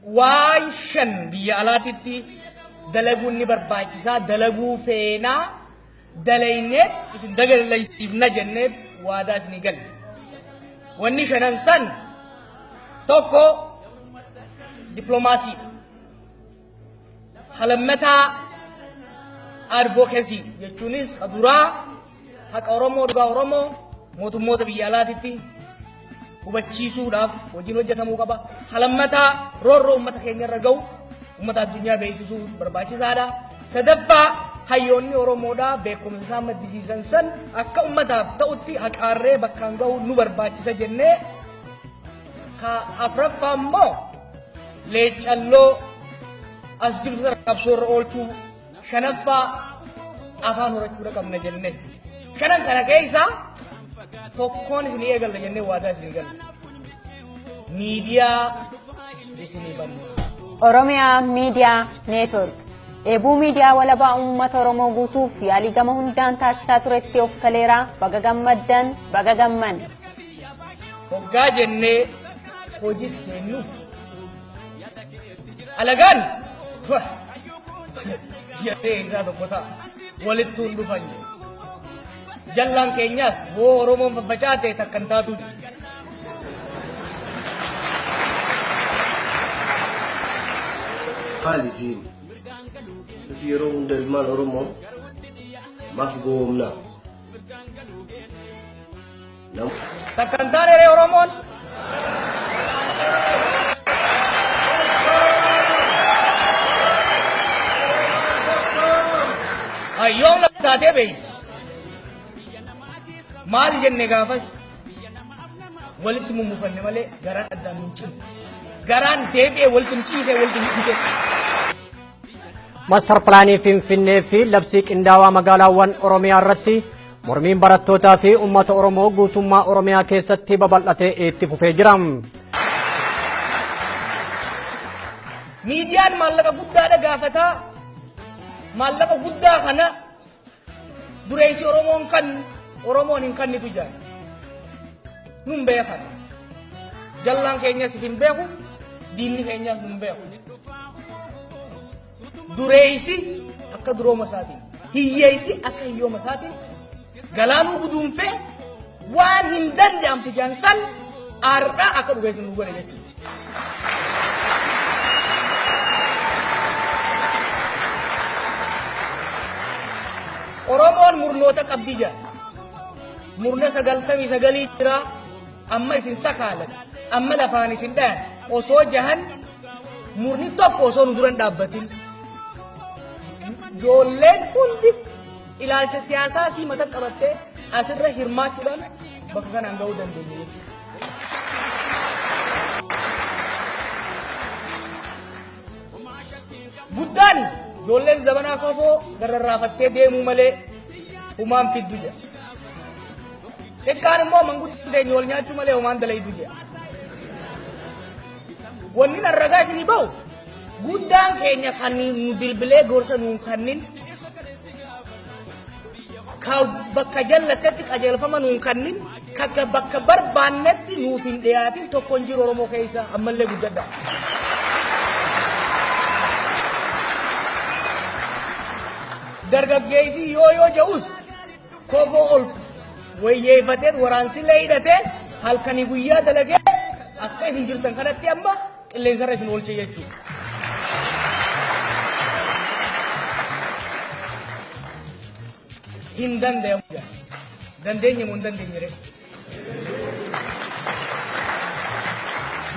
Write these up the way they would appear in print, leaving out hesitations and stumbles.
وانشن بيالاتي دلقوني برباجسا دلقو فينا دلينت اسم دقل اللي يستيفنا جنب واداس نقل واني شننسان توكو دبلوماسي خلمتا advocacy jechuunis aduraa haqa Oromoo dhugaa Oromoo mootummoota biyyaalaatitti hubachiisuudhaaf hojiin hojjetamuu qaba. Halammataa roorroo uummata keenya irra ga'u uummata addunyaa beeksisuu barbaachisaadha. Sadaffaa hayyoonni Oromoodhaa beekumsa isaan maddisiisan san akka uummataaf ta'utti haqaarree bakkaan ga'u nu barbaachisa jennee afraffaa immoo leecalloo as jiru qabsoo irra oolchuu shanaffaa afaan horachuu qabna jennee shanan kana keessa tokkoon isin eegalla jennee waadaa isin eegalla miidiyaa isin bannu Oromiyaa Miidiyaa Neetwork eebuu miidiyaa walabaa uummata Oromoo guutuuf yaalii gama hundaan taasisaa turetti of kaleera baga gammaddan baga gamman hoggaa jennee hojii seennu alagaan Yare isa tokko ta'a walitti hundufan jallaan keenyas hoo Oromoon babbacaate takkan taatu Haalisiin nuti yeroo hunda ilmaan Oromoo maaf goomna takkan taane Oromoon Ayyoon taatee beeyti maal jenne gaafas walitti mummufanne malee garaan addaan hin cinu garaan deebi'ee walitti ciisee walitti hidhite. Master Plaanii Finfinnee fi labsii qindaawaa magaalaawwan Oromiyaa irratti mormiin barattootaa fi uummata Oromoo guutummaa Oromiyaa keessatti babal'atee itti fufee jira. Miidiyaan maallaqa guddaadha gaafataa. Maallaqa guddaa kana dureessi Oromoon hin kannitu jira. Nun beekan. Jallaan keenyas hin beeku, diinni keenyas nun beeku. Dureessi akka durooma isaatiin, hiyyeessi akka hiyyooma isaatiin galaanuu guduunfee waan hin danda'amtu jaansan aarraa akka dhugeessu nu godhe jechuudha. Oromoon murnoota qabdi jira. Murna 99 jira. Amma isin sakaalan. Amma lafaan isin dhayan. Osoo jahan murni tokko osoo nu duran dhaabbatin. Ijoolleen hundi ilaalcha siyaasaa sii mata qabattee asirra hirmaachuudhaan bakka kanaan ga'uu dandeenye. Guddaan ijoolleen zabanaa kofoo gararraafattee deemuu malee humaan fiddu jira. Xiqqaan immoo manguddoo keenya wal nyaachuu malee humaan dalaydu jira. Wanni narragaa isinii bahu guddaan keenya kan nu bilbilee gorsa nuun kannin ka bakka jallatetti qajeelfama nuun kannin kakka bakka barbaannetti nuuf hin dhiyaatin tokko hin jiru Oromoo keessa ammallee guddadha. Dargaggeessi yoo ja'us kofoo ol wayyeeffatee waraansillee hidhatee halkanii guyyaa dalagee akka isin jirtan kanatti amma qilleensarra isin oolche jechuudha. Hin danda'amu dandeenya moo hin dandeenye ree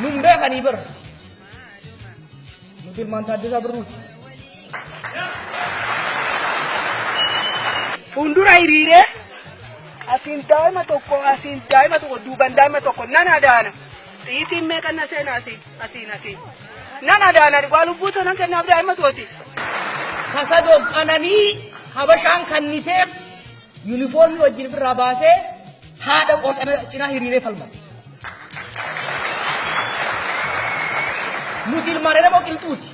nun beekanii bara nuti ilmaan Taaddasaa Birruuti. Fundura hiriiree asiin daa'ima tokko duuban daa'ima tokko nan adaana xiitiin meeqan na seena asiin nan adaana waa lubbuu sanan kennaaf daa'ima tooti. Kasadoof qananii habashaan kanniteef yuunifoormii wajjin ofirraa baasee haadha qoxana cinaa hiriiree falmate. Nuti ilmaan elemoo qilxuuti.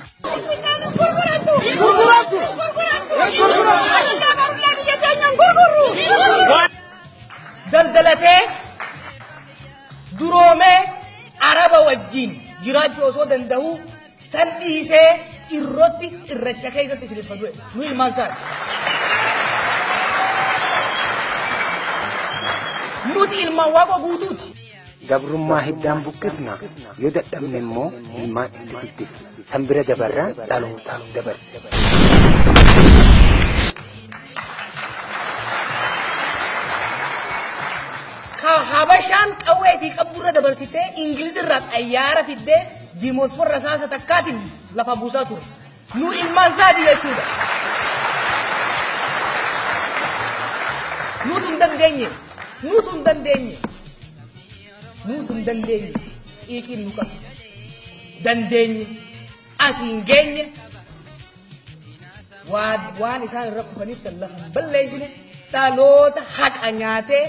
Daldalatee duroomee araba wajjin jiraachuu osoo danda'u Sandise irroti irracha keessatti isin fadue nu ilmaan isaa nuti ilmaan waaqa guutuuti gabrummaa hiddaan buqqifna yoo dadhabne immoo ilmaan itti guddifna san bira dabarraan dhalootaaf dabarse ka habashaan qawwee fi qabburra dabarsitee ingilizirraa xayyaara fiddee Dimosfor rasaasa takkaatiin lafa buusaa ture. Nu ilmaan isaati jechuudha. Nutu hin dandeenye. Xiiqiin nu qabu. Dandeenye. Asii hin geenye. Waan isaan irra kufaniif san lafa hin balleessine dhaloota haqa nyaatee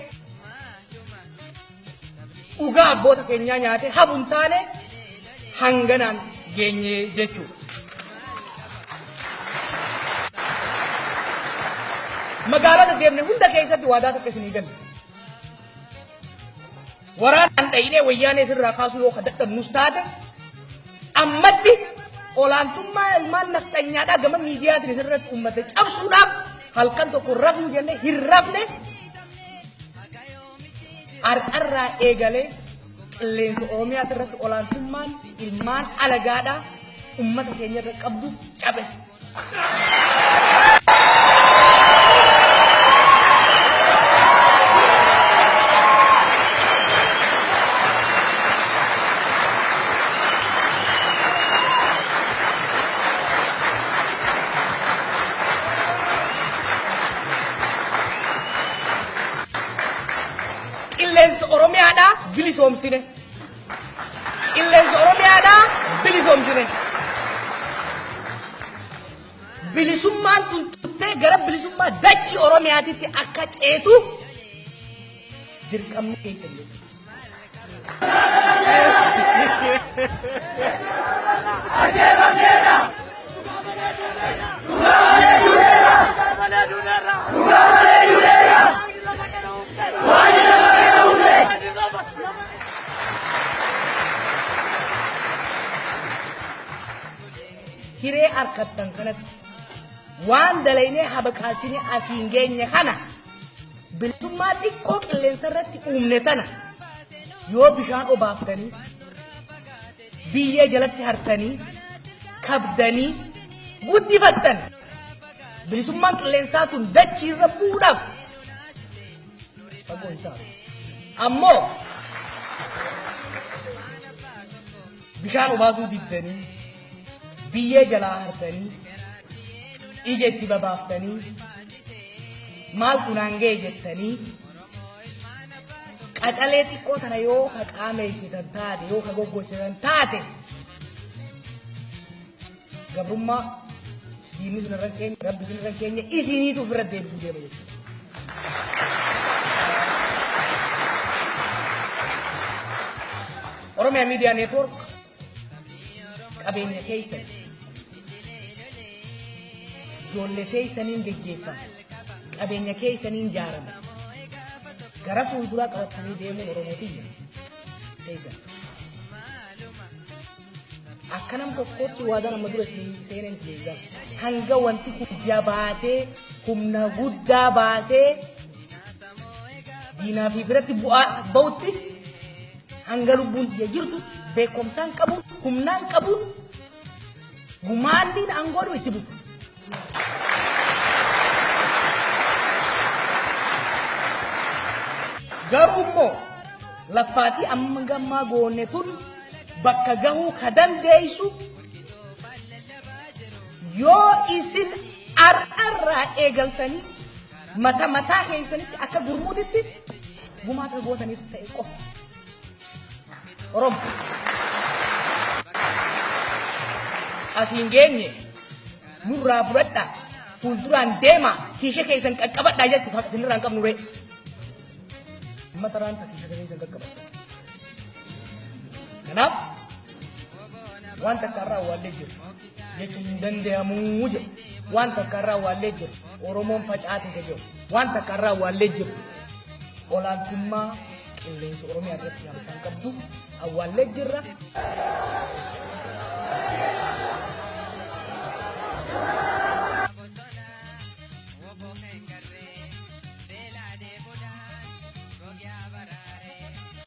dhugaa abboota keenyaa nyaatee habun taane hanganaan geenye jechuudha. Magaalota deemne hunda keessatti waadaa takka isinii galle. Waraanaan dhayinee wayyaanee sirraa kaasuu yoo dadhabnus taate ammatti olaantummaa ilmaan nafxanyaadhaa gama miidiyaatiin sirratti uummata cabsuudhaaf halkan tokko rafnu jennee hin rafne har'arraa eegalee qilleensa Oromiyaa irratti olaantummaan ilmaan alagaadhaa uummata keenya irra qabdu cabe. Qilleensa Oromiyaadhaa bilisoomsine. Qilleensa Oromiyaadhaa bilisoomsine. Bilisummaan tuntuttee gara bilisummaa dachii Oromiyaatitti akka ceetu dirqamni keessa hin jiru. Hiree harkattan kanatti waan dalaynee habaqaachine asiin geenye kana bilisummaa xiqqoo qilleensa irratti uumne tana yoo bishaan obaaftanii biyyee jalatti hartanii kabdanii guddifattan bilisummaan qilleensaa tun dachii irra bu'uudhaaf fagoo hin taatu. Ammoo bishaan obaasuu diddanii biyyee jalaa hartanii ija itti babaaftanii maaltu naan ga'e jettanii qacalee xiqqoo tana yoo ka qaameessitan taate yoo ka goggossitan taate gabrummaa diinni sun irra keenya rabbi sun irra keenya isiniitu ofirra deebisuu deema jechuudha. Oromiyaa Miidiyaa Neetwoork qabeenya keessan ijoollee keessaniin geggeeffama qabeenya keessaniin ijaarama gara fuulduraa qabatanii deemuun Oromootiyyya keessan akka nam tokkotti waadaa nama dura seeneen isin eeggama hanga wanti kun jabaatee humna guddaa baasee diinaa fi biratti bu'aa as ba'utti hanga lubbuun tiyya jirtu beekumsaan qabuun humnaan qabuun gumaanniin aangoodhu itti bu'u. Garuu immoo laffaatii amma gammaa goone tun bakka gahuu ka dandeessu yoo isin har'arraa eegaltanii mataa keessanitti akka gurmuutitti gumaata gootaniif ta'e qofa. Oromo asiin geenye nurraa fudhadhaa fuulduraan deemaa kiishee keessan qaqqabadhaa jechuuf haqa isinirraa hin qabnu ree. Mataraan kiishee keessan qaqqabadhaa. Kanaaf waan takka irraa awwaallee jiru jechuun hin danda'amuu jedhu waan takka irraa awwaallee jiru Oromoon facaatee jedhu waan takka irraa awwaallee jiru olaantummaa qilleensa Oromiyaa irratti yaabasaan qabdu awwaallee jirra. kopheen garri